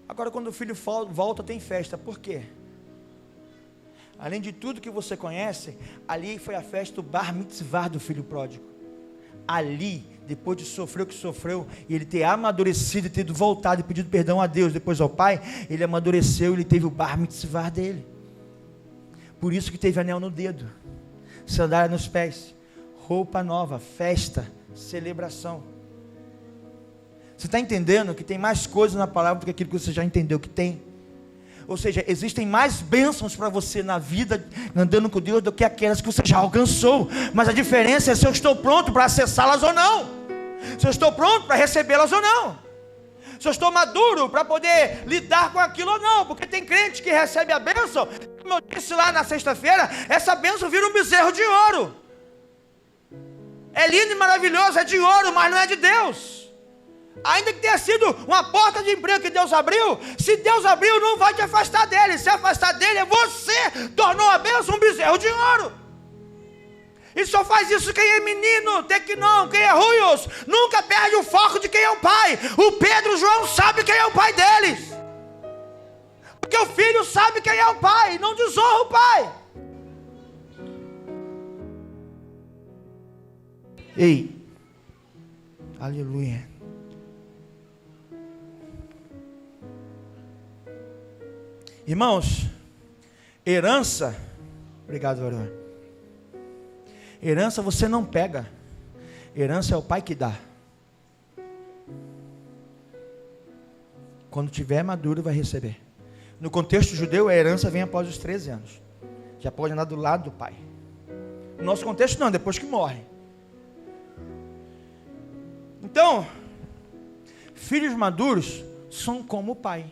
A: Agora quando o filho volta, tem festa. Por quê? Além de tudo que você conhece, ali foi a festa do Bar Mitzvah do filho pródigo. Ali, depois de sofrer o que sofreu, e ele ter amadurecido, e ter voltado e pedido perdão a Deus, depois ao pai, ele amadureceu, ele teve o Bar Mitzvah dele. Por isso que teve anel no dedo, sandália nos pés, roupa nova, festa, celebração. Você está entendendo que tem mais coisas na palavra do que aquilo que você já entendeu que tem? Ou seja, existem mais bênçãos para você na vida, andando com Deus, do que aquelas que você já alcançou. Mas a diferença é se eu estou pronto para acessá-las ou não. Se eu estou pronto para recebê-las ou não. Se eu estou maduro para poder lidar com aquilo ou não. Porque tem crente que recebe a bênção, como eu disse lá na sexta-feira, essa bênção vira um bezerro de ouro. É lindo e maravilhoso, é de ouro, mas não é de Deus. Ainda que tenha sido uma porta de emprego que Deus abriu, se Deus abriu, não vai te afastar dele. Se afastar dele, é você tornou a bênção um bezerro de ouro. E só faz isso quem é menino, Tequinon, quem é Ruios. Nunca perde o foco de quem é o pai. O Pedro e o João sabem quem é o pai deles. Porque o filho sabe quem é o pai, não desonra o pai. Ei, aleluia. Irmãos, herança, obrigado, varão. Herança você não pega, herança é o pai que dá. Quando tiver maduro vai receber. No contexto judeu, a herança vem após os 13 anos. Já pode andar do lado do pai. No nosso contexto não, depois que morre. Então, filhos maduros são como o pai.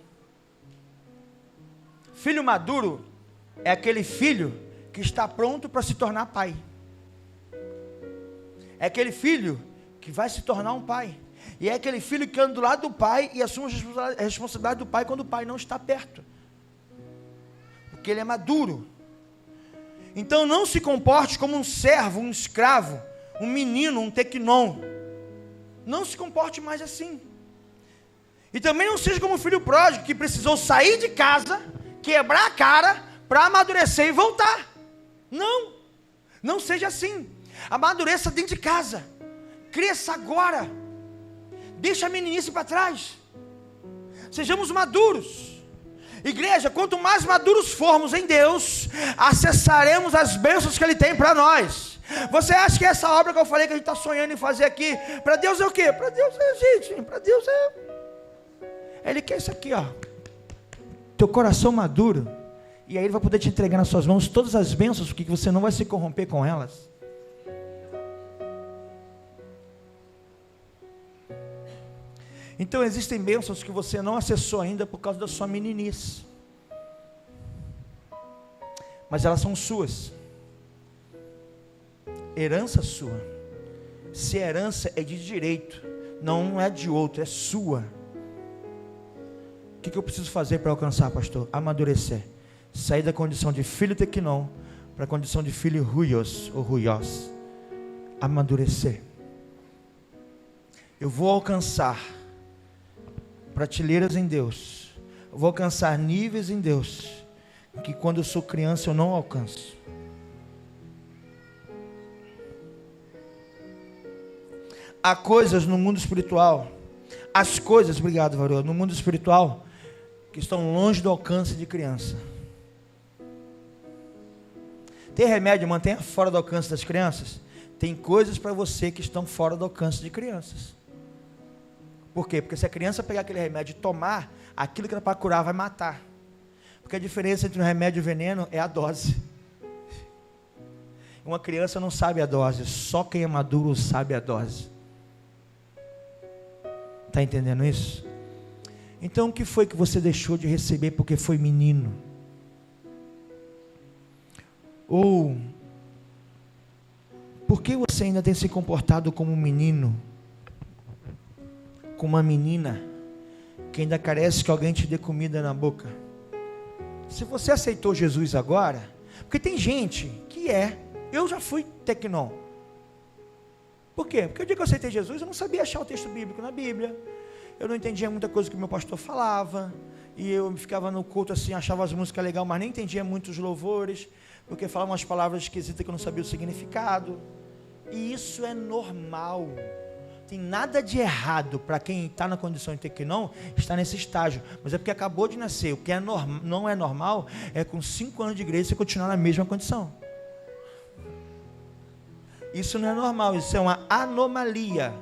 A: Filho maduro é aquele filho que está pronto para se tornar pai. É aquele filho que vai se tornar um pai. E é aquele filho que anda do lado do pai e assume a responsabilidade do pai quando o pai não está perto. Porque ele é maduro. Então não se comporte como um servo, um escravo, um menino, um tequinon. Não se comporte mais assim. E também não seja como o filho pródigo que precisou sair de casa, quebrar a cara para amadurecer e voltar. Não, não seja assim. Amadureça dentro de casa. Cresça agora. Deixa a meninice para trás. Sejamos maduros. Igreja, quanto mais maduros formos em Deus, acessaremos as bênçãos que Ele tem para nós. Você acha que essa obra que eu falei que a gente está sonhando em fazer aqui, para Deus é o quê? Para Deus é, gente, para Deus é... Ele quer isso aqui, ó. Teu coração maduro. E aí Ele vai poder te entregar nas suas mãos todas as bênçãos, porque você não vai se corromper com elas. Então existem bênçãos que você não acessou ainda por causa da sua meninice. Mas elas são suas. Herança sua. Se a herança é de direito, não é de outro, é sua. O que eu preciso fazer para alcançar, pastor? Amadurecer. Sair da condição de filho tequinon para a condição de filho ruios ou ruios. Amadurecer. Eu vou alcançar prateleiras em Deus. Eu vou alcançar níveis em Deus que quando eu sou criança eu não alcanço. Há coisas no mundo espiritual, as coisas, obrigado, varão, no mundo espiritual que estão longe do alcance de criança. Tem remédio, mantenha fora do alcance das crianças? Tem coisas para você que estão fora do alcance de crianças. Por quê? Porque se a criança pegar aquele remédio e tomar, aquilo que era para curar vai matar. Porque a diferença entre um remédio e o veneno é a dose. Uma criança não sabe a dose, só quem é maduro sabe a dose. Está entendendo isso? Então o que foi que você deixou de receber porque foi menino? Ou por que você ainda tem se comportado como um menino? Com uma menina que ainda carece que alguém te dê comida na boca? Se você aceitou Jesus agora, porque tem gente que eu já fui tequinon. Por quê? Porque o dia que eu aceitei Jesus, eu não sabia achar o texto bíblico na Bíblia, eu não entendia muita coisa que o meu pastor falava, e eu ficava no culto assim, achava as músicas legais, mas nem entendia muito os louvores, porque falavam umas palavras esquisitas que eu não sabia o significado. E isso é normal. Tem nada de errado para quem está na condição de tequinon, está nesse estágio, mas é porque acabou de nascer. O que não é normal é com 5 anos de igreja você continuar na mesma condição. Isso não é normal, isso é uma anomalia.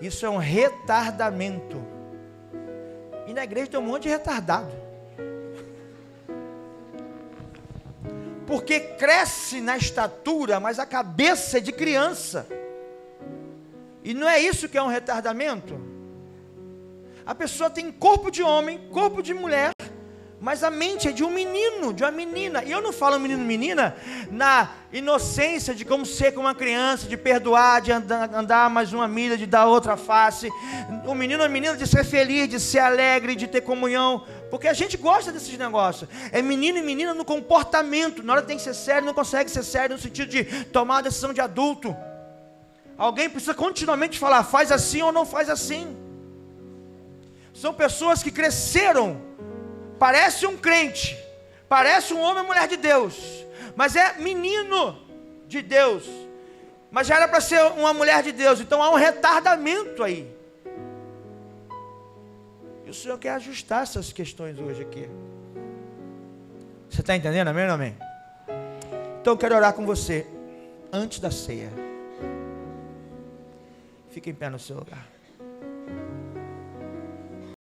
A: Isso é um retardamento. E na igreja tem um monte de retardado. Porque cresce na estatura, mas a cabeça é de criança. E não é isso que é um retardamento? A pessoa tem corpo de homem, corpo de mulher, mas a mente é de um menino, de uma menina. E eu não falo menino, menina, na inocência de como ser como uma criança, de perdoar, de andar mais uma milha, de dar outra face. O menino ou a menina de ser feliz, de ser alegre, de ter comunhão. Porque a gente gosta desses negócios. É menino e menina no comportamento. Na hora que tem que ser sério, não consegue ser sério no sentido de tomar uma decisão de adulto. Alguém precisa continuamente falar, faz assim ou não faz assim. São pessoas que cresceram, parece um crente, parece um homem ou mulher de Deus, mas é menino de Deus, mas já era para ser uma mulher de Deus. Então há um retardamento aí. E o Senhor quer ajustar essas questões hoje aqui. Você está entendendo? Amém ou não amém? Então eu quero orar com você antes da ceia. Fique em pé no seu lugar.